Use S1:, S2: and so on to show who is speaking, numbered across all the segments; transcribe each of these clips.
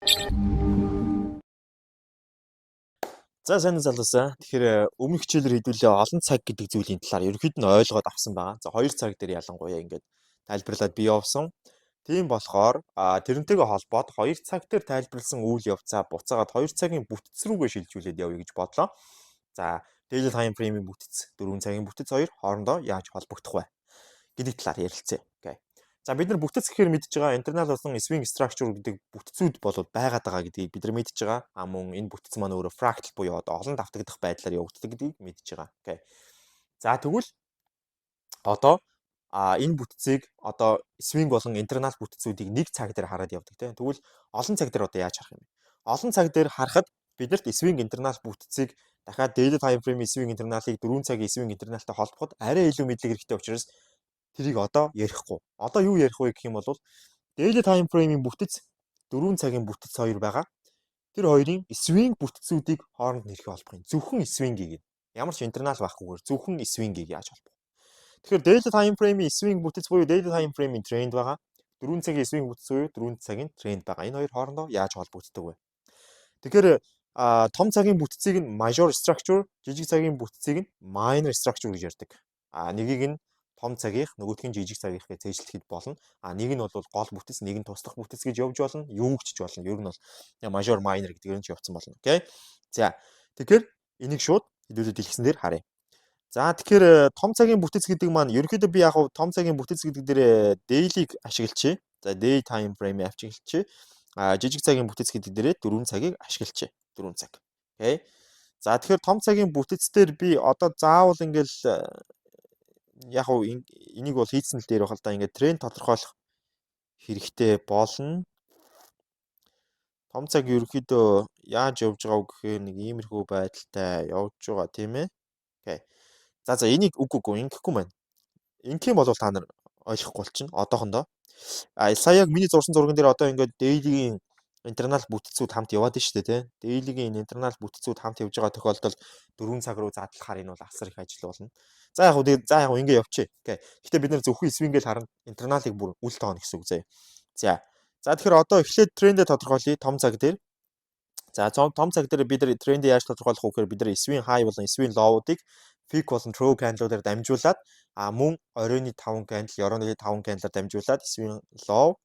S1: За сайн залуусаа. Тэгэхээр өмнөх хичээлээр хэдүүлээ олон цаг гэдэг зүйлийн талаар ерөнхийд нь ойлгоод авсан байгаа. За 2 цаг дээр ялангуяа ингээд тайлбарлаад бий явсан. Тийм болохоор тэрнтэйгээ холбоод 2 цаг дээр тайлбарлсан үйл явцаа буцаагаад 2 цагийн бүтц рүүгээ шилжүүлээд явъя гэж бодлоо. За daily time frame-ийн бүтц, 4 цагийн бүтц хоёр хоорондоо яаж холбогдох вэ гэдэг талаар ярилцъя. Окей. За бид нар бүтэц гэхээр мэдж байгаа internal болсон swing structure гэдэг бүтцүүд болоод байгаад байгаа гэдгийг бид нар мэдж байгаа. Мөн энэ бүтц маань өөрөө fractal буюу одоо олон давтагдах байдлаар явагддаг гэдгийг мэдж байгаа. Окей. За тэгвэл одоо энэ бүтцийг одоо swing болон internal бүтцүүдийг нэг цаг дээр хараад явдаг тийм. Тэгвэл олон цаг дээр одоо яаж харах юм бэ? Олон цаг дээр харахад биднэрт swing internal бүтцийг дахиад daily time frame swing internal-ыг 4 цагийн swing internal-тай холбоход арай илүү мэдлэг хэрэгтэй учраас тэрийг одоо ярихгүй. Одоо юу ярих вэ гэх юм бол daily time frame-ийн бүтэц 4 цагийн бүтэц хоёр байгаа. Тэр хоёрын swing бүтцүүдийг хооронд нь хэрхэн холбох юм? Зөвхөн swing-ийг ямар ч internal байхгүйгээр зөвхөн swing-ийг яаж холбох? Тэгэхээр daily time frame-ийн swing бүтэц буюу daily time frame-ийн тренд байгаа. 4 цагийн swing бүтэц буюу 4 цагийн тренд байгаа. Энэ хоёр хоорондоо яаж холбогддог вэ? Тэгэхээр том цагийн бүтцийг нь major structure, жижиг цагийн бүтцийг нь minor structure гэж ярьдаг. Нэгийг нь том цагийнх, нөгөөх нь жижиг цагийнх гэж цээжлэхэд болно. Нэг нь бол гол бүтэц, нэг нь туслах бүтэц гэж явж болно. Юу ч болно. Ер нь бол major, minor гэдгээр нь ч явцсан болно. Окей. За тэгэхээр энийг шууд хэдүүлээд хэлсэн дээр харъя. За тэгэхээр том цагийн бүтэц гэдэг маань ерөнхийдөө би яг том цагийн бүтэц гэдэг дээр daily-г ашиглачээ. За day time frame-ийг ашиглачээ. Жижиг цагийн бүтэц гэдэг дээрээ 4 цагийг ашиглачээ. 4 цаг. Окей. За тэгэхээр том цагийн бүтэцээр би одоо заавал ингээл яг энийг бол хийцэн л дээр байх л да. Ингээд тренд тодорхойлох хэрэгтэй болно. Том цаг ерөнхийдөө яаж явж байгааг гэхээр нэг иймэрхүү байдалтай явж байгаа тийм ээ. Окей. За энийг үгүй ингэхгүй маань. Ингэх юм бол та нар ойлгохгүй болчихно. Одоохондоо. Сая яг миний зурсан зурган дээр одоо ингээд daily-гийн internal бүтцүүд хамт яваад байна шүү дээ, тийм. Daily-гийн internal бүтцүүд хамт явж байгаа тохиолдолд 4 цаг руу задлахаар энэ бол асар их ажил болно. За яг ингэ явчих. Окей. Гэхдээ бид нар зөвхөн swing-ийг харна, internal-ыг бүр үл тоон гэсэн үг заяа. За тэгэхээр одоо эхлээд трендээ тодорхойлъё том цаг дээр. За том цаг дээр бид нар трендээ яаж тодорхойлох вэ гэхээр бид нар swing high болон swing low-уудыг peak болон trough candle-уудаар дамжуулаад мөн оройны 5 candle, оройны 5 candle-аар дамжуулаад swing low,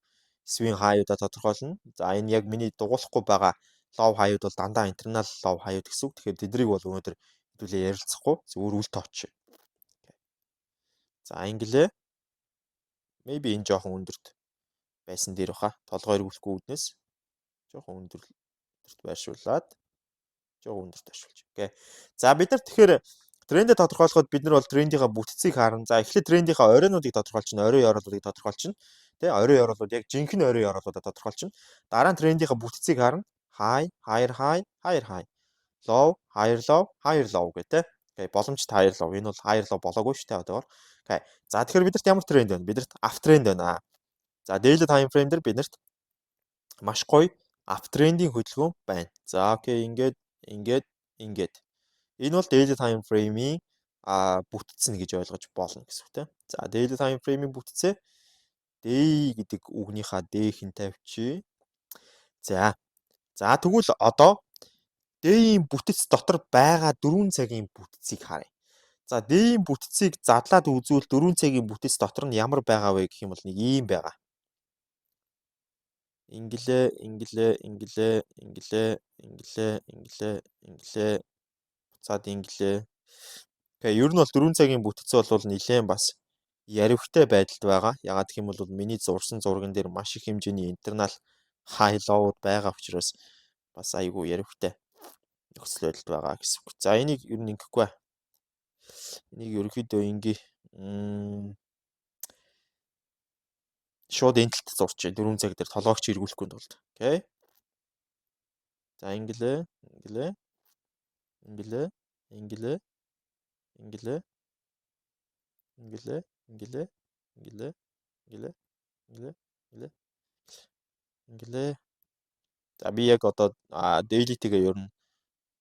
S1: swing high-удаа тодорхойлно. За энэ яг миний дугуулахгүй байгаа low high-уд бол дандаа internal low high-уд гэсэн үг. Тэгэхээр тэднийг бол өнөөдөр хэдүүлээ ярилцахгүй зөвхөн үл тооч. За инглээ. Maybe энэ жоохон өндөрт байсан дээр баха. Толгой эргүүлэхгүй үүднээс жоохон өндөрт байршуулад жоохон өндөрт байршуулж. Окей. За бид нар тэгэхээр трендээ тодорхойлоход бид нар бол трендийнхаа бүтцийг харна. За эхлээд трендийнхаа оройнуудыг тодорхойлчихно, орой яроолуудыг тодорхойлчихно. Тэ орой яроолууд яг жинхэнэ орой яроолуудаа тодорхойлчихно. Дараа нь трендийнхаа бүтцийг харна. High, higher high, higher high. Low, higher low, higher low гэх тэ. Окей, боломжит higher low. Энэ бол higher low болоогүй шүү дээ одоогор. Окей. За тэгэхээр бидэрт ямар тренд байна? Бидэрт uptrend байна. За daily time frame дээр бидэрт маш гоё uptrend-ийн хөдөлгөөн байна. За окей, ингээд. Энэ бол daily time frame-ийн бүтцэн гэж ойлгож болно гэсэн үг тийм. За daily time frame-ийн бүтцээ day гэдэг үгнийхаа d-ийг нь тавьчих. За тэгвэл одоо day-ийн бүтэц дотор байгаа 4 цагийн бүтцийг харъя. За day-ийн бүтцийг задлаад үзвэл 4 цагийн бүтэц дотор нь ямар байгаа вэ гэх юм бол нэг ийм байгаа. Инглээ. Буцаад инглээ. Окей, ер нь бол 4 цагийн бүтэц бол нэлээд бас яривхтай байдалд байгаа. Ягаад гэх юм бол миний зурсан зурган дээр маш их хэмжээний internal high low-уд байгаа учраас бас айгүй яривхтай нөхцөл байдалд байгаа гэсэн үг. За энийг ер нь ингэхгүй. Энийг ерөөхдөө ингээ шууд энэ талд зурчих. 4 цаг дээр толгоогч эргүүлэхгүй тулд. Окей. За инглээ. За би яг одоо daily-тэйгээ ер нь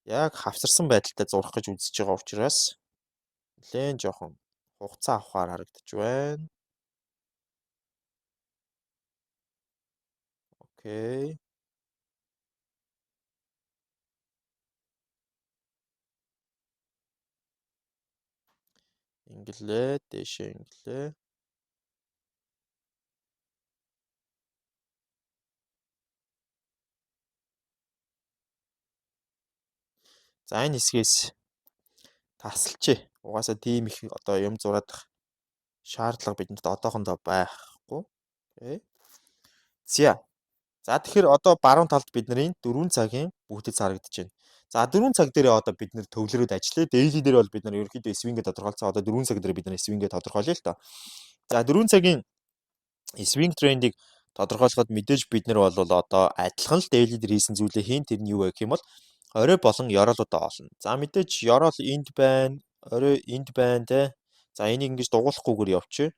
S1: яг хавсарсан байдалтай зурах гэж үзэж байгаа учраас нэлээд жоохон хугацаа авахаар харагдаж байна. Окей. Инглээ, дээшээ инглээ. За энэ хэсгээс тасалчээ. Угаасаа тийм их одоо юм зураадах шаардлага бидэнд одоохондоо байхгүй. Окей. За. За тэгэхээр одоо баруун талд бидний 4 цагийн бүгдэд харагдаж байна. За 4 цаг дээрээ одоо бид нэр төвлөрөөд ажиллая. Daily дээр бол бид нар ерөнхийдөө swing-гээ тодорхойлцсон. Одоо 4 цаг дээр бид нар swing-гээ тодорхойлъё л доо. За 4 цагийн swing trend-ийг тодорхойлоход мэдээж бид нар бол одоо адилхан л daily дээр хийсэн зүйлээ хийн тэр нь юу вэ гэх юм бол орой болон ёроолуудаа олно. За мэдээж ёроол энд байна, орой энд байна те. За энийг ингэж дугуулахгүйгээр явчих.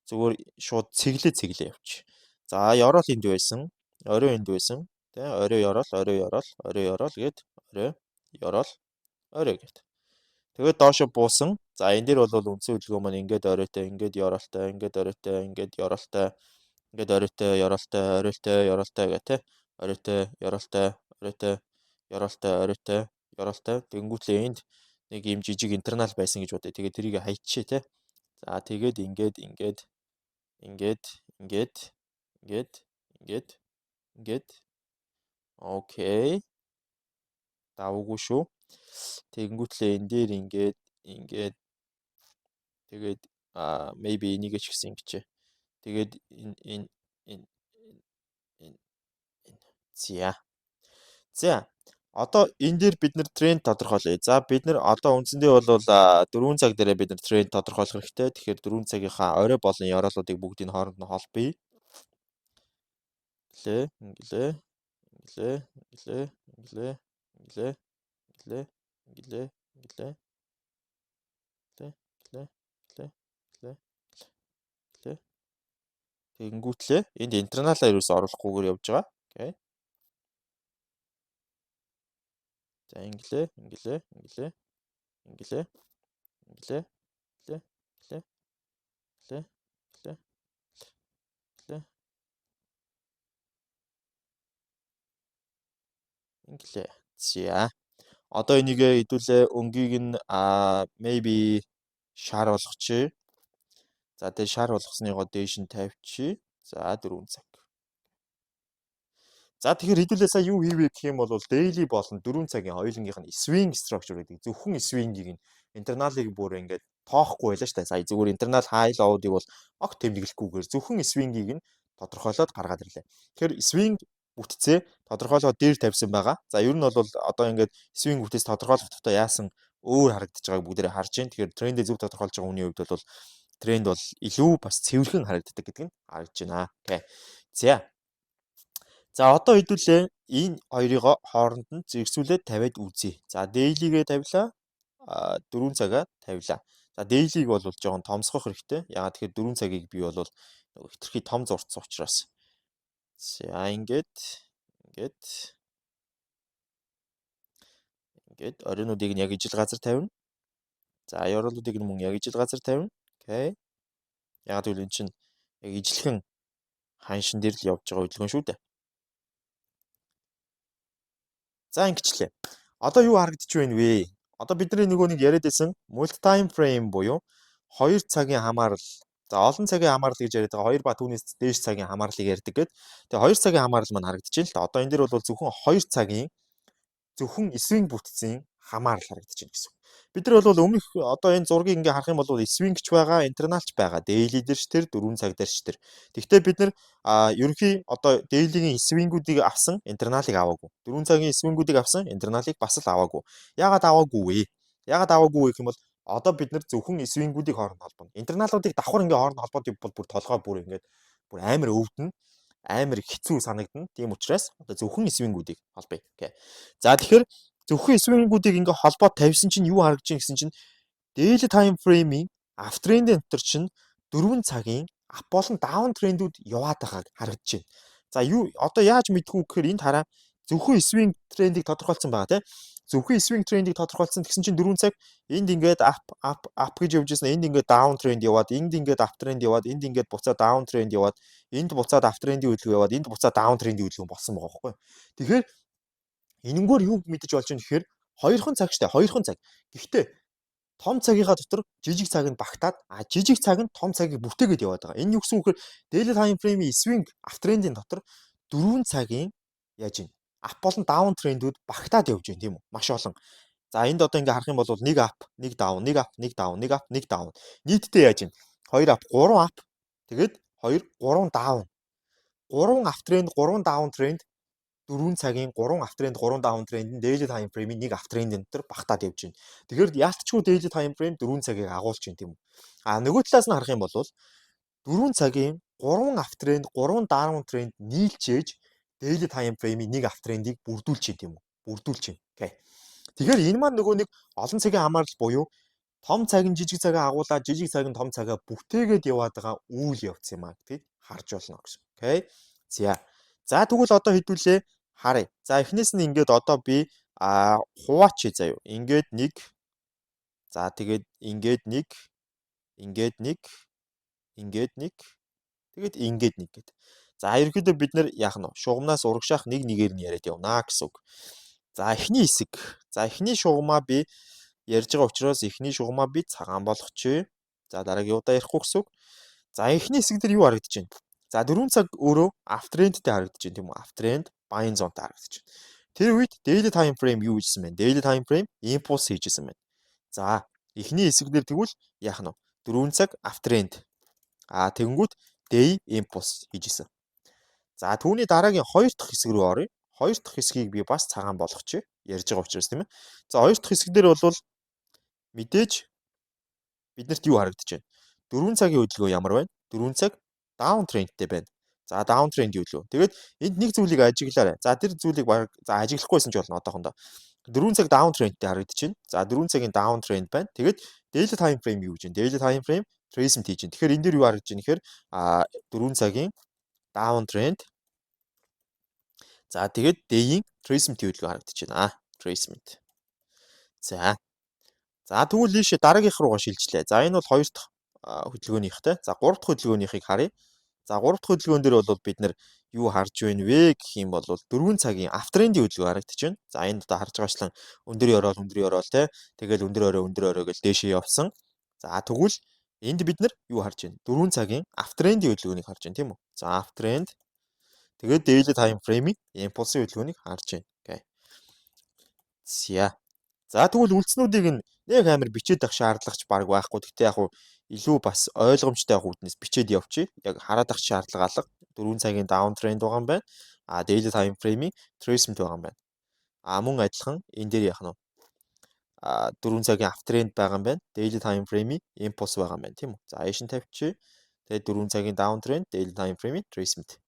S1: Зүгээр шууд цэглээ явчих. За ёроол энд байсан, орой энд байсан. Тэ орой ёроол, орой ёроол, орой ёроол гээд орой ёроол, орой гээд. Тэгээд доошо буусан. За энэ дээр бол үндсэн хөдөлгөөн маань ингээд оройтой, ингээд ёроолтой, ингээд оройтой, ингээд ёроолтой, ингээд оройтой, ёроолтой, оройтой, ёроолтой гэх тэ. Оройтой, ёроолтой, оройтой, ёроолтой, оройтой, ёроолтой. Тэнгүүтлээ энд нэг юм жижиг интернал байсан гэж бодъё. Тэгээд тэрийг хайчээ тэ. За тэгээд ингээд ингээд окей. Давгүй шүү. Тэгэнгүүтлээ энэ дээр ингээд тэгээд maybe энийг ч гэсэн ингэчээ. Тэгээд энэ энэ энэ энэ. За. Одоо энэ дээр бид нэр тренд тодорхойлъё. За бид нар одоо үндсэндээ бол 4 цаг дээрээ бид нар тренд тодорхойлох хэрэгтэй. Тэгэхээр 4 цагийнхаа орой болон ёроолуудыг бүгдийг хооронд нь холбъё. Инглээ. Тэгэнгүүтлээ энд интерналаа ерөөсөө оруулахгүйгээр явж байгаа. Окей. За инглээ. Инглээ. За. Одоо энийгээ хэдүүлээ өнгийг нь maybe шар болгочих. За тэгээ шар болгосныгоо дээш нь тавьчих. За 4 цаг. За тэгэхээр хэдүүлээ сая юу хийвэ гэх юм бол daily болон 4 цагийн хоёулынгийнх нь swing structure гэдэг зөвхөн swing-ийг нь интерналыг бүр ингээд тоохгүй байлаа шүү дээ. Сая зүгээр интернал high low-ыг бол огт тэмдэглэхгүйгээр зөвхөн swing-ийг нь тодорхойлоод гаргаад ирлээ. Тэгэхээр swing бүтцээ тодорхойлоод дээр тавьсан байгаа. За ер нь бол одоо ингээд swing бүтээс тодорхойлохдоо яасан өөр харагдаж байгааг бүгдээрээ харж байна. Тэгэхээр трендээ зөв тодорхойлж байгаа хүний хувьд бол тренд бол илүү бас цэвэрхэн харагддаг гэдэг нь харагдаж байна. Окей. За одоо хэдүүлээ энэ хоёрыг хооронд нь зэрэгцүүлээд тавиад үзье. За daily-гээ тавилаа. 4 цагаа тавилаа. За daily-г бол жоохон томсгох хэрэгтэй. Ягаад тэгэхээр 4 цагийг би бол нөгөө хитрхи том зурцсан учраас. За ингээд оройнуудыг нь яг ижил газар тавина. За ёроолуудыг нь мөн яг ижил газар тавина. Окей. Ягаад гэвэл эн чинь яг ижилхэн ханшин дээр л явж байгаа хөдөлгөөн шүү дээ. За ингэчлээ. Одоо юу харагдаж байна вэ? Одоо бидний нөгөө нэг яриад байсан multi time frame буюу 2 цагийн хамаарал. За олон цагийн хамаарал гэж яриад байгаа. 2 ба түүнээс дээш цагийн хамаарлыг ярьдаг гэдэг. Тэгээ 2 цагийн хамаарал маань харагдаж байна л да. Одоо энэ дээр бол зөвхөн 2 цагийн зөвхөн swing бүтцийн хамаарал харагдаж байна гэсэн. Бид нар бол өмнөх одоо энэ зургийг ингээ харах юм бол swing-ч байгаа, internal-ч байгаа. Daily дээр ч тэр 4 цаг дээр ч тэр. Гэхдээ бид нар ерөнхий одоо daily-гийн swing-үүдийг авсан, internal-ыг аваагүй. 4 цагийн swing-үүдийг авсан, internal-ыг бас л аваагүй. Яагаад аваагүй вэ? Яагаад аваагүй вэ гэх юм бол одоо бид нар зөвхөн swing-үүдийг хооронд холбоно. Internal-уудыг давхар ингээ хооронд холбоод бол бүр толгой бүр ингээд бүр амар өвдөн, амар хэцүү санагдана. Тийм учраас одоо зөвхөн swing-үүдийг холбоё. Окей. За тэгэхээр зөвхөн swing-үүдийг ингээ холбоод тавьсан чинь юу харагдаж байна гэсэн чинь daily time frame-ийн uptrend-ийн дотор чинь 4 цагийн up болон down трендүүд яваад байгааг харагдаж байна. За юу одоо яаж мэдэх үү гэхээр энд хараа зөвхөн swing трендийг тодорхойлсон байгаа тийм. Зөвхөн swing трендийг тодорхойлсон гэсэн чинь 4 цаг энд ингээд up гэж явж ирсэн. Энд ингээд down тренд яваад, энд ингээд up тренд яваад, энд ингээд буцаа down тренд яваад, энд буцаад up трендийн хөдөлгөөн яваад, энд буцаа down трендийн хөдөлгөөн болсон байгаа байхгүй. Тэгэхээр энэнгөөр юу мэдэж болж байна гэхээр 2хан цаг штэ 2хан цаг. Гэхдээ том цагийнхаа дотор жижиг цаг нь багтаад жижиг цаг нь том цагийг бүтээгээд яваад байгаа. Энэ юу гэсэн үг вэ? Daily time frame-ийн swing uptrend-ийн дотор 4 цагийн яаж ийн ап болон даун трендүүд багтаад явж байна тийм үү? Маш олон. За энд одоо ингээ харах юм бол нэг ап, нэг даун, нэг ап, нэг даун, нэг ап, нэг даун. Нийтдээ яаж ийн 2 ап, 3 ап. Тэгээд 2, 3 даун. 3 ап тренд, 3 даун тренд 4 цагийн 3 ап тренд 3 даун тренд нь daily time frame-ийн нэг ап трендийн дотор багтаад явж байна. Тэгэхээр яалтчгүй daily time frame 4 цагийг агуулж байна тийм үү? Нөгөө талаас нь харах юм бол 4 цагийн 3 ап тренд 3 даун тренд нийлжээж daily time frame-ийн нэг ап трендийг бүрдүүлж байна тийм үү? Бүрдүүлж байна. Окей. Тэгэхээр энэ маань нөгөө нэг олон цагийн хамаарал буюу том цаг нь жижиг цагаа агуулаад жижиг цаг нь том цагаа бүтээгээд яваад байгаа үйл явц юм аа гэдгийг харж болно гэсэн. Окей. За тэгвэл одоо хэдүүлээ харъя. За эхнээс нь ингээд одоо би хуваач заяа. Ингээд нэг. За тэгээд ингээд нэг. Тэгээд ингээд нэг гэд. За ерөөдөө бид нэр яах нь шугамнаас урагшаах нэг нэгээр нь яриад явнаа гэсэн үг. За эхний хэсэг. За эхний шугамаа би ярьж байгаа учраас эхний шугамаа би цагаан болгочихъя. За дараагийн удаа ярихгүй гэсэн үг. За эхний хэсэг дээр юу харагдаж байна? За 4 цаг өөрөө uptrendтэй харагдаж байна тийм үү? Uptrend buying zone-тай харагдаж байна. Тэр үед daily time frame юу хийсэн бэ? Daily time frame impulse хийжсэн байна. За эхний хэсэг дээр тэгвэл яах нь 4 цаг uptrend. Тэгэнгүүт day impulse хийжсэн. За түүний дараагийн 2 дахь хэсэг рүү оръё. 2 дахь хэсгийг би бас цагаан болгочихъя. Ярьж байгаа учраас тийм ээ. За 2 дахь хэсэг дээр бол мэдээж биднэрт юу харагдаж байна? 4 цагийн хөдөлгөөн ямар байна? 4 цаг даун трендтэй байна. За даун тренд юу лөө. Тэгээд энд нэг зүйлийг ажиглаарай. За тэр зүйлийг ажиглахгүйсэн ч болно одоохондоо. 4 цаг даун трендтэй харагдаж байна. За 4 цагийн даун тренд байна. Тэгээд daily time frame юу гэж байна? Daily time frame tracement хийж байна. Тэгэхээр энэ дээр юу харагдаж байна гэхээр 4 цагийн даун тренд. За тэгээд day-ийн tracement хөдөлгөөн харагдаж байна. Tracement. За тэгвэл ийшээ дараагийнх руугаа шилжлээ. За энэ бол 2 дахь хөдөлгөөнийхтэй. За 3 дахь хөдөлгөөнийхийг харъя. За 3 дахь хөдөлгөөн дээр бол бид нэр юу харж байна вэ гэх юм бол 4 цагийн uptrend-ийн хөдөлгөөн харагдаж байна. За энд одоо харж байгаачлан өндөр ороод те. Тэгэл өндөр орой гэж дээшээ явсан. За тэгвэл энд бид нар юу харж байна? 4 цагийн uptrend-ийн хөдөлгөөнийг харж байна тийм үү? За uptrend. Тэгээд daily time frame-ийн impulse-ийн хөдөлгөөнийг харж байна. Окей. За тэгвэл үлдснүүдийг нэг амар бичээд авах шаардлагач баг байхгүй. Гэхдээ яг илүү бас ойлгомжтой авах үүднээс бичээд явчих. Яг хараад авах шаардлага алга. 4 цагийн даун тренд байгаа юм байна. Daily time frame-ийн tracement байгаа юм байна. Мөн адилхан энэ дээр яах нь 4 цагийн uptrend байгаа юм байна. Daily time frame-ийн impulse байгаа юм байна тийм үү? За эшин тавьчих. Тэгээд 4 цагийн даун тренд, daily time frame-ийн tracement.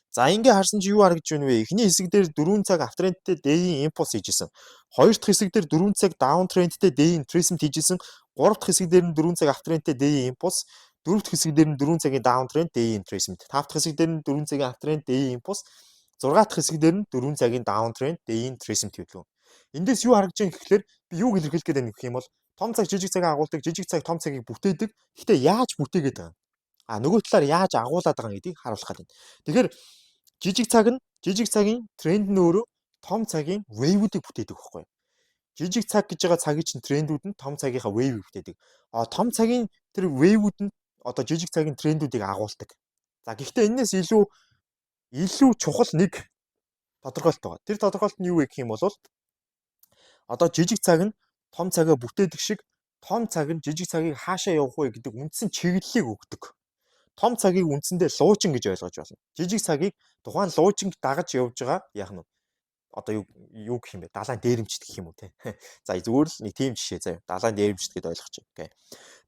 S1: За ингээ харсан чи юу харагдж байна вэ? Эхний хэсэг дээр 4 цаг uptrendтэй day-ийн impulse хийжсэн. Хоёр дахь хэсэг дээр 4 цаг downtrendтэй day-ийн tracement хийжсэн. Гурав дахь хэсэг дээр нь 4 цаг uptrendтэй day-ийн impulse. Дөрөв дахь хэсэг дээр нь 4 цагийн downtrend day-ийн tracement. Тав дахь хэсэг дээр нь 4 цагийн uptrend day-ийн impulse. 6 дахь хэсэг дээр нь 4 цагийн downtrend day-ийн tracement хөдөлгөөн. Эндээс юу харагдж байгаа гэхээр би юуг илэрхийлэх гээд байна гэх юм бол том цаг жижиг цагаа агуулдаг, жижиг цаг том цагийг бүтээдэг. Гэхдээ яаж бүтээгээд байгаа юм? Нөгөө талаар яаж агуулад байгаа гэдгийг харуулах гэдэг. Тэгэхээр жижиг цагийн тренд нь өөрөө том цагийн wave-үүдийг бүтээдэг байхгүй юу? Жижиг цаг гэж байгаа цагийн чинь трендүүд нь том цагийнхаа wave-ийг бүтээдэг. Том цагийн тэр wave-үүд нь одоо жижиг цагийн трендүүдийг агуулдаг. За гэхдээ энэс илүү чухал нэг тодорхойлт байгаа. Тэр тодорхойлт нь юу вэ гэх юм бол одоо жижиг цаг нь том цагаа бүтээдэг шиг том цаг нь жижиг цагийг хаашаа явах вэ гэдэг үндсэн чиглэлийг өгдөг. Том цагийг үндсэндээ луучин гэж ойлгож байна. Жижиг цагийг тухайн луучинг дагаж явж байгаа яах нь одоо юу гэх юм бэ? Далайн дээрэмчт гэх юм уу те. За зүгээр л нэг тийм жишээ заяа. Далайн дээрэмчт гэдээ ойлгочих. Окей.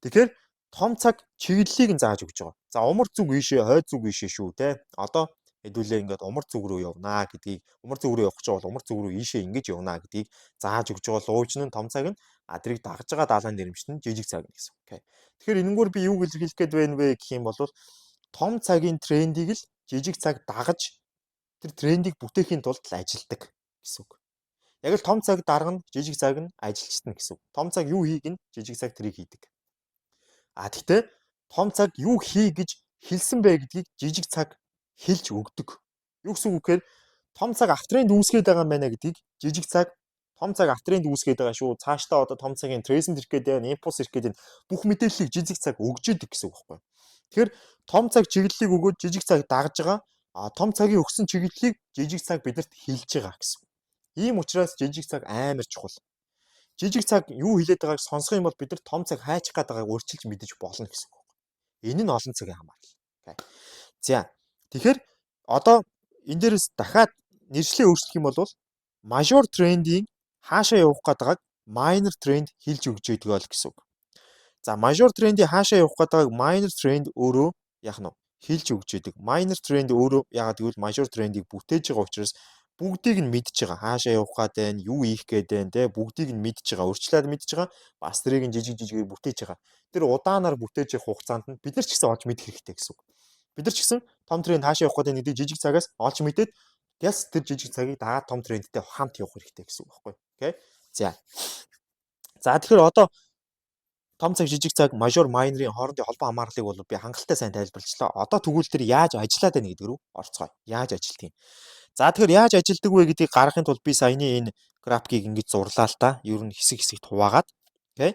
S1: Тэгэхээр том цаг чиглэлийг нь зааж өгч байгаа. За умар зүг ийшээ, хойд зүг ийшээ шүү те. Одоо хэдүүлээ ингээд умар зүг рүү явнаа гэдгийг, умар зүг рүү явах гэж бол умар зүг рүү ийшээ ингэж явнаа гэдгийг зааж өгч байгаа луучин нь том цаг нь тэрийг дагаж байгаа далайн дээрэмчт нь жижиг цаг нь гэсэн. Окей. Тэгэхээр энэнгүүр би юу илэрхийлэх гээд байна вэ гэх юм бол том цагийн трендийг л жижиг цаг дагаж тэр трендийг бүтээхийн тулд ажилдаг гэсэн үг. Яг л том цаг дарга нь жижиг цаг нь ажилчтна гэсэн үг. Том цаг юу хийг нь жижиг цаг тэрийг хийдэг. Гэхдээ том цаг юу хий гэж хэлсэн бэ гэдгийг жижиг цаг хэлж өгдөг. Юу гэсэн үг гэхээр том цаг автренд үүсгээд байгаа юм байна гэдгийг жижиг цаг том цаг аптрend үүсгээд байгаа шүү. Цаашдаа одоо том цагийн трейсэнд ирэх гээд байна, импульс ирэх гээд байна. Бүх мэдээллийг жижиг цаг өгж идэг гэсэн үг байхгүй юу? Тэгэхээр том цаг чиглэлийг өгөөд жижиг цаг дагж байгаа. Том цагийн өгсөн чиглэлийг жижиг цаг биднэрт хэлж байгаа гэсэн. Ийм учраас жижиг цаг амар чухал. Жижиг цаг юу хэлээд байгааг сонсох юм бол бид нар том цаг хайчих гээд байгааг өөрчилж мэдэж болно гэсэн үг. Энэ нь олон цагийн хамаарлал. За. Тэгэхээр одоо энэ дээрээс дахиад нэршлээ өөрчлөх юм бол major trend-ийн хаашаа явах гээд байгааг minor trend хэлж өгч байдаг бол гэсэн үг. За major trend-ийн хаашаа явах гээд байгааг minor trend өөрөө яах нь хэлж өгч байдаг. Minor trend өөрөө ягаад гэвэл major trend-ийг бүтээж байгаа учраас бүгдийг нь мэдж байгаа. Хаашаа явах гээд байна, юу хийх гээд байна те бүгдийг нь мэдж байгаа. Өрчлөөд мэдж байгаа. Бас тэрийг нь жижиг жижигээр бүтээж байгаа. Тэр удаанаар бүтээж явах хугацаанд нь бид нар ч гэсэн олж мэдэх хэрэгтэй гэсэн үг. Бид нар ч гэсэн том тренд хаашаа явах гэдэг нэгдэг жижиг цагаас олж мэдээд гяс тэр жижиг цагийг дагаад том трендтэй хамт явах хэрэгтэй гэсэн үг байхгүй. Окей. За. За тэгэхээр одоо том цаг жижиг цаг major minor-ийн хоорондын холбоо хамаарлыг бол би хангалттай сайн тайлбарлажлаа. Одоо тэгвэл тэр яаж ажиллаад байна гэдэг рүү орцгоё. Яаж ажилтгийг. За тэгэхээр яаж ажилдаг вэ гэдгийг гаргахын тулд би саяны энэ графикийг ингэж зурлаа л та. Ер нь хэсэг хэсэгт хуваагаад. Окей.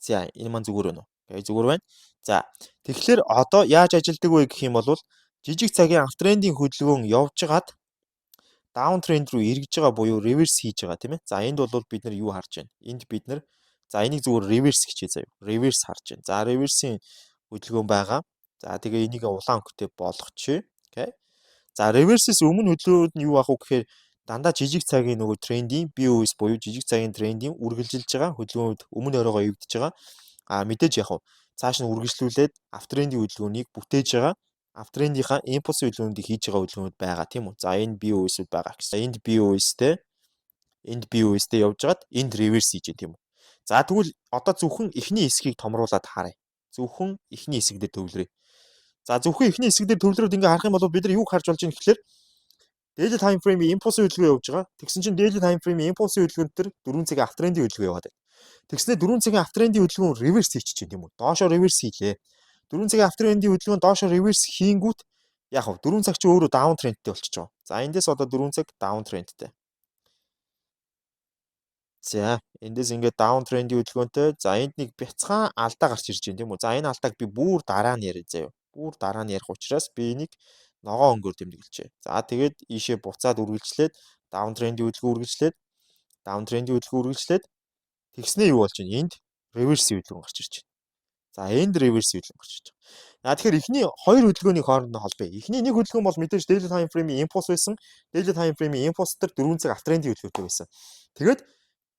S1: За энэ маань зүгээр байна уу? Окей, зүгээр байна. За тэгэхээр одоо яаж ажилдаг вэ гэх юм бол жижиг цагийн аптрендing хөдөлгөөн явжгаад даун тренд рүү эргэж байгаа буюу реверс хийж байгаа тийм ээ. За энд бол бид нар юу харж байна? Энд бид нар за энийг зүгээр реверс гэчээ заяа. Реверс харж байна. За реверсийн хөдөлгөөн байгаа. За тэгээ энийг улаан өнгөтэй болгочихъя. Окей. За реверсээс өмнө хөдөлгөөнд нь юу ах вэ гэхээр дандаа жижиг цагийн нөгөө трендийн BOS буюу жижиг цагийн трендийн үргэлжилж байгаа хөдөлгөөнд өмнө оройгоо эвдэж байгаа. Мэдээж яг цааш нь үргэлжлүүлээд аптрендing хөдөлгөөнийг бүтээж байгаа. Аптрендийнхаа импульс хөдөлгөөнийг хийж байгаа хөдөлгөөнүүд байгаа тийм үү. За энэ BOS-үүд байгаа гэсэн. Энд BOS-тэй явж хагаад энд реверс хийж байгаа тийм үү. За тэгвэл одоо зөвхөн эхний хэсгийг томруулаад харъя. Зөвхөн эхний хэсэг дээр төвлөрье. За зөвхөн эхний хэсэг дээр төвлөрөөд ингээ харах юм бол бид нар юг харж болж байна гэхэлэр daily time frame-ийн импульс хөдөлгөөн явж байгаа. Тэгсэн чинь daily time frame-ийн импульс хөдөлгөөн төр 4 цагийн аптрендing хөдөлгөөн яваад байна. Тэгснээр 4 цагийн аптрендing хөдөлгөөн реверс хийчих чинь тийм үү? Доошоо реверс хийлээ. 4 цагийн аптрендing хөдөлгөөн доошоо реверс хийнгүүт яг хав 4 цаг чи өөрөө даун трендтэй болчихж байгаа. За эндээс одоо 4 цаг даун трендтэй. За эндээс ингээд даун трендing хөдөлгөөнтэй. За энд нэг бяцхан алдаа гарч ирж байна тийм үү? За энэ алдааг би бүр дараа нь яриа заяа. Бүр дараа нь ярих учраас би энийг ногоон өнгөөр тэмдэглэжээ. За тэгээд ийшээ буцаад үргэлжлээд даун трендing хөдөлгөөн үргэлжлээд тэгснээ юу болж байна? Энд реверс хөдөлгөөн гарч ирж байна. За энд реверс хөдөлгөөн гарч ирж байгаа. Тэгэхээр эхний хоёр хөдөлгөөний хоорондоо холбоо. Эхний нэг хөдөлгөөн бол мэдээж daily time frame-ийн импульс байсан. Daily time frame-ийн импульс төр 4 цаг аптрендing хөдөлгөөтэй байсан. Тэгээд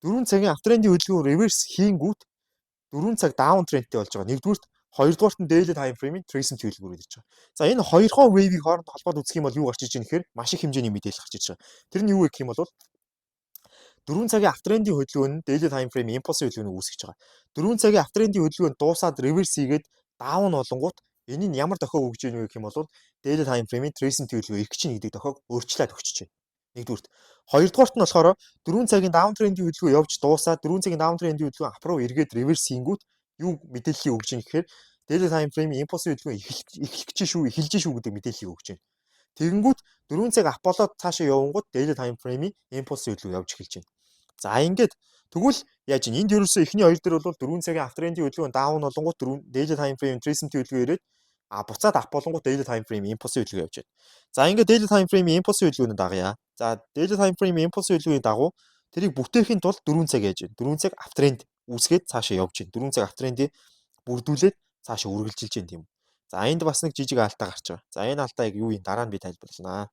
S1: 4 цагийн аптрендing хөдөлгөөн реверс хийнгүүт 4 цаг даун трендтэй болж байгаа. Нэгдүгürt хоёрдугаарт нь daily time frame-ийн tracing хөдөлгөөр ирж байгаа. За энэ хоёрхон wave-ийг хоорондоо холбоод үзэх юм бол юу гарч иж байгаа нэхэр маш их хэмжээний мэдээлэл гарч иж байгаа. Тэр нь юу вэ гэх юм бол 4 цагийн аптрендing хөдөлгөөн нь daily time frame-ийн импульс хөдөлгөөнийг үүсгэж байгаа. 4 цагийн аптрендing хөдөлгөөн дуусаад реверс хийгээд даун болонгууд энэ нь ямар дохиог өгж ийн вэ гэх юм бол daily time frame-ийн tracing хөдөлгөөн эргэж чинь гэдэг дохиог өөрчлөөд өгч чинь. Нэгдүгürt. Хоёрдугаарт нь болохоор 4 цагийн даун трендing хөдөлгөөн явж дуусаад 4 цагийн даун трендing хөдөлгөөн ап руу эргээд реверс хийнгүүт юу мэдээллийг өгж ийн гэхээр daily time frame-ийн импульс хөдөлгөөн эхлэх гэж шүү, эхэлж шүү гэдэг мэдээллийг өгж байна. Тэгэнгүүт 4 цаг ап болоод цаашаа явангууд daily time frame-ийн импульс хөдөлгөөн явж эхэлж байна. За ингээд тэгвэл яаж ин энд ерөөсөө эхний хоёр дээр бол 4 цагийн аптрендing хөдөлгөөн даун болонгууд 4 daily time frame tracing хөдөлгөөн ирээд буцаад ап болонгууд daily time frame импульс хөдөлгөөн явж байна. За ингээд daily time frame импульс хөдөлгөөнд дагая. За daily time frame импульс хөдөлгөөний дагуу тэрийг бүтээхийн тулд 4 цаг яаж байна. 4 цаг аптренд үүсгээд цаашаа явж байна. 4 цаг аптрендийг бүрдүүлээд цаашаа үргэлжилж байна тийм үү. За энд бас нэг жижиг алдаа гарч байгаа. За энэ алдааг юу юм дараа нь би тайлбарлана.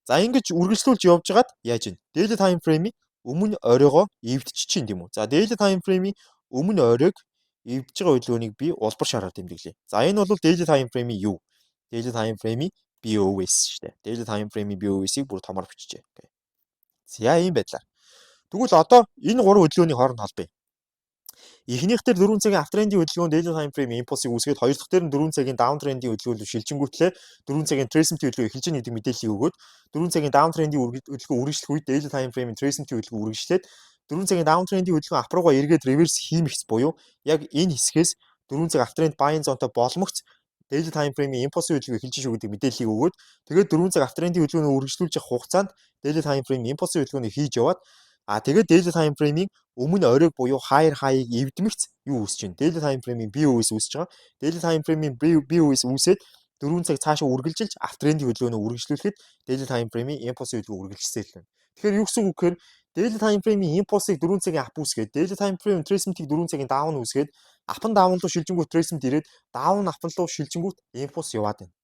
S1: За ингэж үргэлжлүүлж явж хагаад яаж байна. Daily time frame-ийн өмнө оройгоо эвдчих чинь тийм үү. За daily time frame-ийн өмнө оройг эвдэж байгаа хөдөлгөөнийг би улбар шараар тэмдэглэе. За энэ бол daily time frame-ийн юу? Daily time frame-ийн BOS шүү дээ. Daily time frame-ийн BOS-ийг бүр томор биччихье. За ийм байдлаар. Тэгвэл одоо энэ гурван хөдөлгөөний хооронд холбоё. Эхнийх дээр 4 цагийн аптрендing хөдөлгөөн daily time frame импульсыг үүсгээд хоёр дахь дээр нь 4 цагийн down trending хөдөлгөөн шилжингүүтлээ 4 цагийн tracing хөдөлгөөн эхэлж байгаа гэдэг мэдээллийг өгөөд 4 цагийн down trending хөдөлгөөн үргэлжлэх үед daily time frame tracing хөдөлгөөн үргэлжлээд 4 цагийн down trending хөдөлгөөн ап руугаа эргээд reverse хиймэгц буюу яг энэ хэсгээс 4 цаг uptrend buying зонтой боломгц daily time frame-ийн импульс хөдөлгөөн эхэлж шүү гэдэг мэдээллийг өгөөд тэгээд 4 цаг uptrend-ийн хөдөлгөөний үргэлжлүүлж явах хугацаанд daily time frame-ийн импульс хөдөлгөөнийг хийж яваад Тэгээд daily time frame-ийн өмнө оройг буюу higher high-ыг эвдмэгц юу үүсэж байна? Daily time frame-ийн бие үес үүсэж байгаа. Daily time frame-ийн бие үес үүсээд 4 цаг цаашаа үргэлжилж uptrend-ийн хөдөлгөөнөө үргэлжлүүлэхэд daily time frame-ийн impulse хөдөлгөөн үргэлжилсэн юм. Тэгэхээр юу гэсэн үг гэхээр daily time frame-ийн impulse-ыг 4 цагийн up үүсгээд daily time frame retracement-ийг 4 цагийн down үүсгээд up and down руу шилжингүүт retracement ирээд down up руу шилжингүүт impulse яваад байна.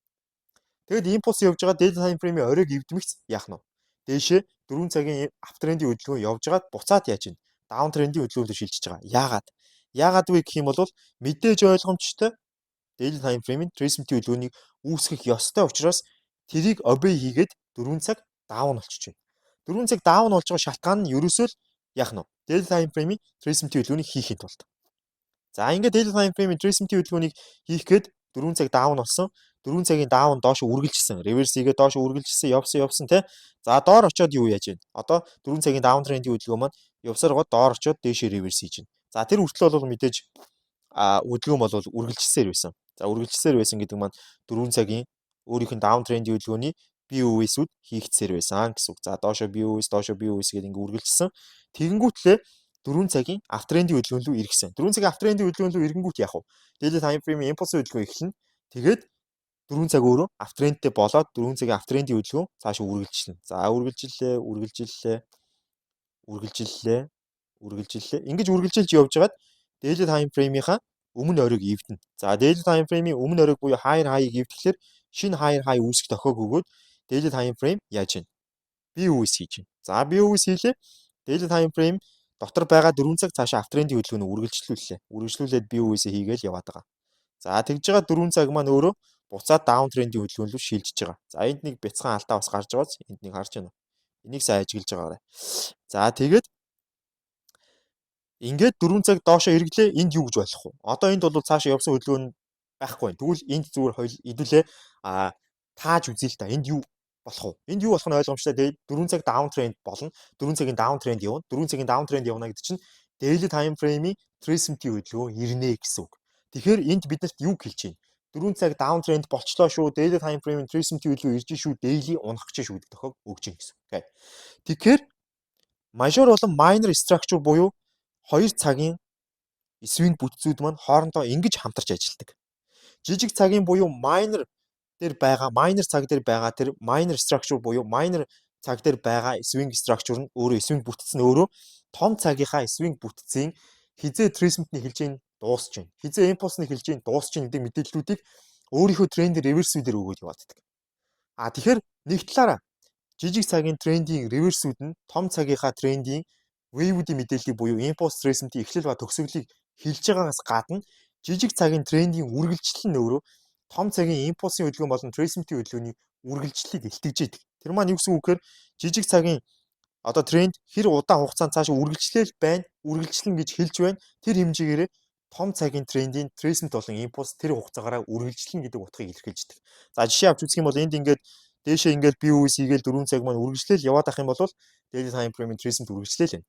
S1: Тэгэд импульс явж байгаа daily time frame-ийн оройг эвдмэгц яах нь вэ? Дээшээ 4 цагийн аптрендийн хөдөлгөөн явж байгаад буцаад яаж ийн? Даун трендийн хөдөлгөөнд шилжиж байгаа. Яагаад? Яагаад вэ гэх юм бол мэдээж ойлгомжтой daily time frame-ийн retracement-ийн хөдөлгөөнийг үүсгэх ёстой учраас тэрийг obey хийгээд 4 цаг даун болчихж байна. 4 цаг даун болж байгаа шалтгаан нь ерөөсөө л яах нь вэ? Daily time frame-ийн retracement-ийн хөдөлгөөнийг хийхэд тулд. За ингээд daily time frame retracement-ийн хөдөлгөөнийг хийх гээд 4 цаг даун болсон. 4 цагийн даун доош үргэлжилсэн. Реверс хийгээд доош үргэлжилсэн, явсан тий. За доор очиод юу яаж вэ? Одоо 4 цагийн даун трендийн хөдөлгөөн маань явсаар гоо доор очиод дээшээ реверс хийж байна. За тэр хүртэл бол мэдээж хөдөлгөөн бол үргэлжилсээр байсан. За үргэлжилсээр байсан гэдэг маань 4 цагийн өөрийнх нь даун трендийн хөдөлгөөний бие үесүүд хийгдсээр байсан гэсэн үг. За доошоо бие үес гэдэг ингээ үргэлжилсэн. Тэгэнгүүтлээ 4 цагийн аптрендийн хөдөлгөөн рүү иргэсэн. 4 цагийн аптрендийн хөдөлгөөн рүү ирэнгүүт яах вэ? Daily time frame impulse хөдөлгөөн эхэлнэ. Тэгээд 4 цаг өөрөө аптрендтэй болоод 4 цагийн аптрендийн хөдөлгөөн цаашаа үргэлжилнэ. За үргэлжиллээ. Ингэж үргэлжилж явж байгаад daily time frame-ийнхаа өмнө оройг эвдэнэ. За daily time frame-ийн өмнө оройг буюу higher high-ыг эвдэхлээр шинэ higher high үүсэх тохиог өгөөд daily time frame яаж вэ? Бие үес хийж байна. За бие үес хийлээ. Daily time frame дотор байгаа 4 цаг цаашаа аптрендийн хөдөлгөөнийг үргэлжлүүллээ. Үргэлжлүүлээд бие үесээ хийгээл яваад байгаа. За тэгж байгаа 4 цаг маань өөрөө буцаад даун трендийн хөдөлгөөн рүү шилжиж байгаа. За энд нэг бяцхан алдаа бас гарч байгааз энд нэг харж байна уу? Энийг сайн ажиглаж байгаарай. За тэгээд ингээд 4 цаг доошоо эргэлээ энд юу гэж болох вэ? Одоо энд бол цаашаа явсан хөдөлгөөн байхгүй байна. Тэгвэл энд зүгээр хэдүүлээ тааж үзье л да. Энд юу болох вэ? Энд юу болох нь ойлгомжтой. Тэгээд 4 цаг даун тренд болно. 4 цагийн даун тренд явна. 4 цагийн даун тренд явна гэдэг чинь daily time frame-ийн retracement-ийн хөдөлгөөн ирнэ гэсэн үг. Тэгэхээр энд биднэрт юу хэлж байна? 4 цаг даун тренд болчлоо шүү. Daily time frame-ийн retracement-ийн хөдөлгөөн ирж шүү. Daily унах гэж шүү гэдэг тохиог өгж байна гэсэн. Окей. Тэгэхээр major болон minor structure буюу 2 цагийн swing бүтцүүд маань хоорондоо ингэж хамтарч ажилладаг. Жижиг цагийн буюу minor цаг дээр байгаа тэр minor structure буюу minor цаг дээр байгаа swing structure нь өөрөө swing бүтц нь өөрөө том цагийнхаа swing бүтцийн хизээ retracement-ний хэлжээнд дуусч байна. Хизээ impulse-ны хэлжээнд дуусч байна гэдэг мэдээллүүдийг өөрийнхөө тренд реверсүүдээр өгөөд явааддаг. Тэгэхээр нэг талаараа жижиг цагийн трендийн реверсүүд нь том цагийнхаа трендийн wave-үүдийн мэдээллийг буюу impulse retracement-ийн эхлэл ба төгсгөлийг хэлж байгаагаас гадна жижиг цагийн трендийн үргэлжлэл нь өөрөө том цагийн импульсийн хөдөлгөөн болон retracement-ийн хөдөлгөөний үргэлжлэлийг илтгэжээдэг. Тэр маань юу гэсэн үг гэхээр жижиг цагийн одоо тренд хэр удаан хугацаанд цаашаа үргэлжлэн гэж хэлж байна. Тэр хэмжээгээр том цагийн трендийн retracement болон импульс тэр хугацаагаараа үргэлжлэн гэдэг утгыг илэрхийлждэг. За жишээ авч үзэх юм бол энд ингээд дээшээ ингээд бие үес хийгээл 4 цаг маань үргэлжлэл яваад ах юм бол daily time frame-ийн retracement үргэлжлэл байна.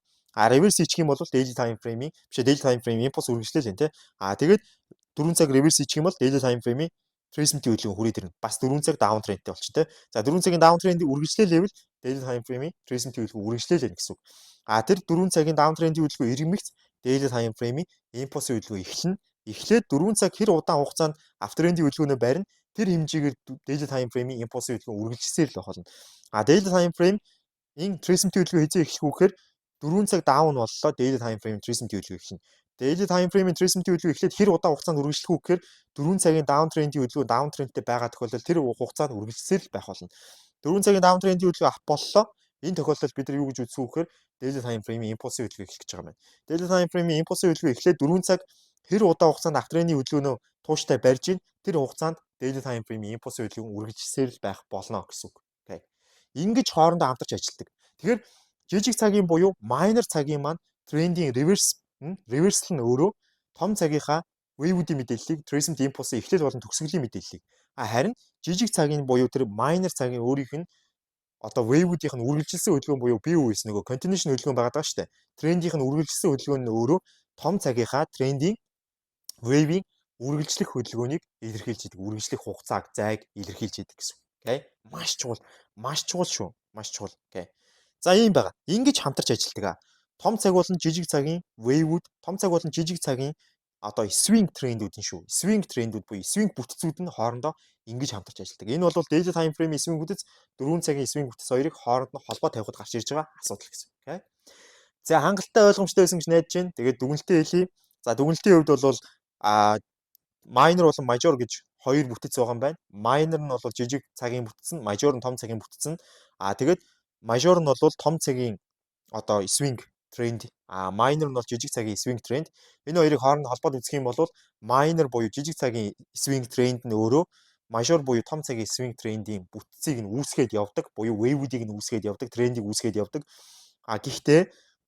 S1: Реверс хийчих юм бол daily time frame-ийн импульс үргэлжлэл байна тий. Тэгээд 4 цаг реверс хийчих юм бол daily time frame-ийн retracement-ийн хөдөлгөөн хүрээд ирнэ. Бас 4 цаг даун трендтэй болчих тий. За 4 цагийн даун трендийг үргэлжлүүлээвэл daily time frame-ийн retracement-ийн хөдөлгөөн үргэлжлүүлээ гэсэн үг. Тэр 4 цагийн даун трендийн хөдөлгөөн иргэмэгц daily time frame-ийн импульсийн хөдөлгөөн эхэлнэ. Эхлээд 4 цаг хэр удаан хугацаанд аптрендийн хөдөлгөөнөө барина. Тэр хэмжээгээр daily time frame-ийн импульсийн хөдөлгөөн үргэлжилсээр л болно. Daily time frame-ийн retracement-ийн хөдөлгөөн хизээ эхлэх вэ гэхээр 4 цаг даун боллоо daily time frame retracement-ийн хөдөлгөөн эхэлнэ. Daily time frame retracement-ийн хөдөлгөөн эхлээд хэр удаан хугацаанд үргэлжлэх вэ гэхээр 4 цагийн даун трендийн хөдөлгөөн даун трендтэй байгаа тохиолдолд тэр хугацаанд үргэлжилсээр л байх болно. 4 цагийн даун трендийн хөдөлгөөн ап боллоо. Энэ тохиолдолд бид нар юу гэж үзэх вэ гэхээр daily time frame-ийн импульсийн хөдөлгөөн эхлэх гэж байгаа юм байна. Daily time frame-ийн импульсийн хөдөлгөөн эхлээд 4 цаг хэр удаан хугацаанд аптрендийн хөдөлгөөнөө тууштай барьж ийн тэр хугацаанд daily time frame-ийн импульсийн хөдөлгөөн үргэлжилсээр л байх болно гэсэн үг. Окей. Ингэж хоорондоо хамтарч ажилладаг. Тэгэхээр жижиг цагийн буюу minor цагийн маань трендийн reversal нь өөрөө том цагийнхаа wave-үүдийн мэдээллийг retracement impulse-ийн эхлэл болон төгсгөлийн мэдээллийг харин жижиг цагийн буюу тэр minor цагийн өөрийнх нь одоо wave-үүдийнх нь үргэлжилсэн хөдөлгөөн буюу бие үес нөгөө continuation хөдөлгөөн байгаа даа шүү дээ. Трендийнх нь үргэлжилсэн хөдөлгөөн нь өөрөө том цагийнхаа трендийн wave-ийн үргэлжлэх хөдөлгөөнийг илэрхийлж идэг. Үргэлжлэх хугацааг, зайг илэрхийлж идэг гэсэн. Окей? Маш чухал шүү. Маш чухал. Окей. За ийм байгаа. Ингэж хамтарч ажилладаг. Том цаг болон жижиг цагийн wave-үүд, том цаг болон жижиг цагийн одоо swing trend-үүд нь шүү. Swing trend-үүд буюу swing бүтцүүд нь хоорондоо ингэж хамтарч ажилладаг. Энэ бол daily time frame-ийн swing бүтэц, 4 цагийн swing бүтэц хоёрыг хооронд нь холбоо тавихад гарч ирж байгаа асуудал гэсэн. Окей. За хангалттай ойлгомжтой байсан гэж найдаж байна. Тэгээд дүгнэлтээ хэлье. За дүгнэлтийн хувьд бол minor болон major гэж хоёр бүтэц байгаа юм байна. Minor нь бол жижиг цагийн бүтэц нь, major нь том цагийн бүтэц нь. Тэгээд major нь бол том цагийн одоо swing trend, minor нь бол жижиг цагийн swing trend. Энэ хоёрыг хоорондоо холбоод үзэх юм бол minor буюу жижиг цагийн swing trend нь өөрөө major буюу том цагийн swing trend-ийн бүтцийг нь үүсгээд явдаг, буюу wave-үүдийг нь үүсгээд явдаг, трендийг үүсгээд явдаг. Гэхдээ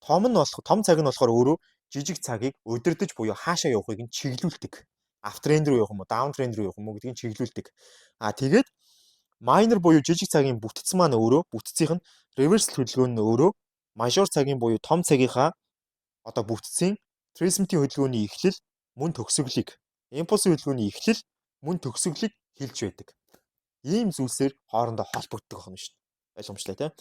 S1: том цаг нь болохоор өөрөө жижиг цагийг удирдах буюу хаашаа явахыг нь чиглүүлдэг. Up trend руу явах юм уу, down trend руу явах юм уу гэдгийг чиглүүлдэг. Тэгээд minor буюу жижиг цагийн бүтц маань өөрөө бүтцийн нь reversal хөдөлгөөн нь өөрөө major цагийн буюу том цагийнхаа одоо бүтцийн trescent-ийн хөдөлгөөний эхлэл мөн төгсгөлийг, impulse хөдөлгөөний эхлэл мөн төгсгөлийг хэлж байдаг. Ийм зүйлсээр хоорондоо холбогддог юм шүү дээ. Ойлгомжтой тийм.